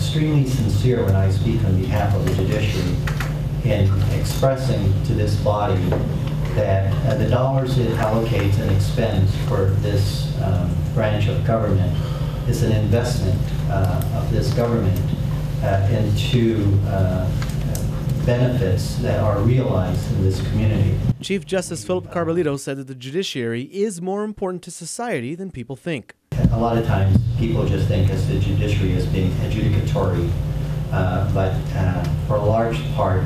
extremely sincere when I speak on behalf of the judiciary in expressing to this body that the dollars it allocates and expends for this branch of government is an investment of this government into benefits that are realized in this community. Chief Justice Philip Carbolito said that the judiciary is more important to society than people think. A lot of times people just think of the judiciary as being adjudicatory, but for a large part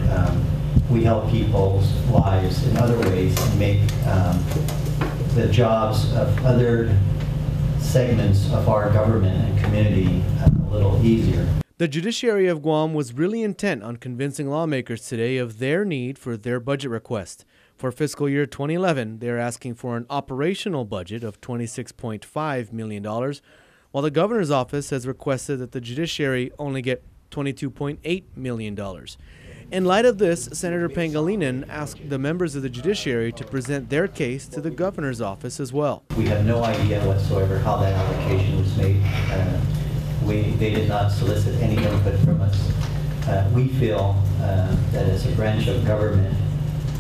we help people's lives in other ways and make the jobs of other segments of our government and community a little easier. The judiciary of Guam was really intent on convincing lawmakers today of their need for their budget request. For fiscal year 2011, they're asking for an operational budget of $26.5 million, while the governor's office has requested that the judiciary only get $22.8 million. In light of this, Senator Pangilinan asked the members of the judiciary to present their case to the governor's office as well. We have no idea whatsoever how that allocation was made. They did not solicit any input from us. We feel that as a branch of government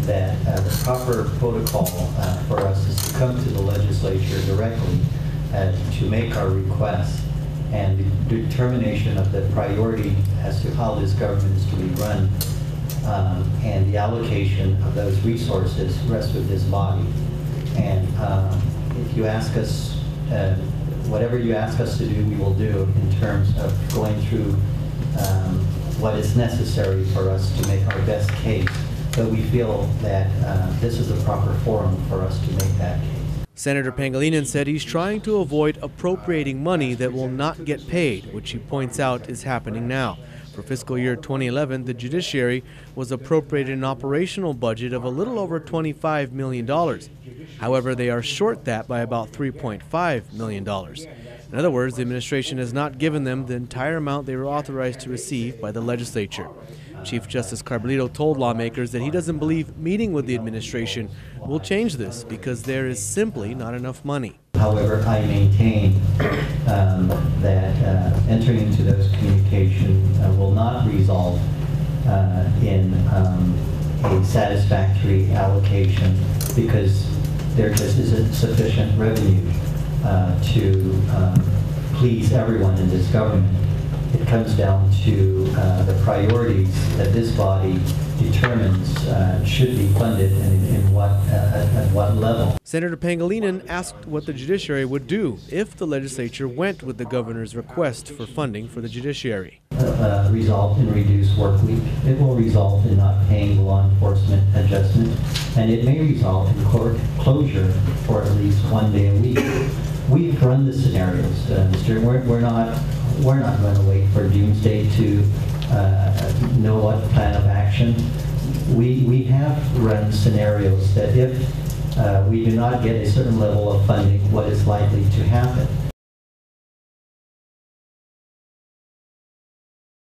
that the proper protocol for us is to come to the legislature directly to make our requests, and the determination of the priority as to how this government is to be run and the allocation of those resources rests with this body. And if you ask us, whatever you ask us to do, we will do in terms of going through what is necessary for us to make our best case. But we feel that this is the proper forum for us to make that case. Senator Pangilinan said he's trying to avoid appropriating money that will not get paid, which he points out is happening now. For fiscal year 2011, the judiciary was appropriated an operational budget of a little over $25 million. However, they are short that by about $3.5 million. In other words, the administration has not given them the entire amount they were authorized to receive by the legislature. Chief Justice Carbolito told lawmakers that he doesn't believe meeting with the administration will change this because there is simply not enough money. However, I maintain that entering into those communications will not result in a satisfactory allocation because there just isn't sufficient revenue to please everyone in this government. It comes down to the priorities that this body determines should be funded and at what level. Senator Pangilinan asked what the judiciary would do if the legislature went with the governor's request for funding for the judiciary. Result in reduced work week. It will result in not paying the law enforcement adjustment, and it may result in court closure for at least one day a week. We've run the scenarios, Mr. We're not going to wait for doomsday to know what plan of action. We have run scenarios that if we do not get a certain level of funding, what is likely to happen.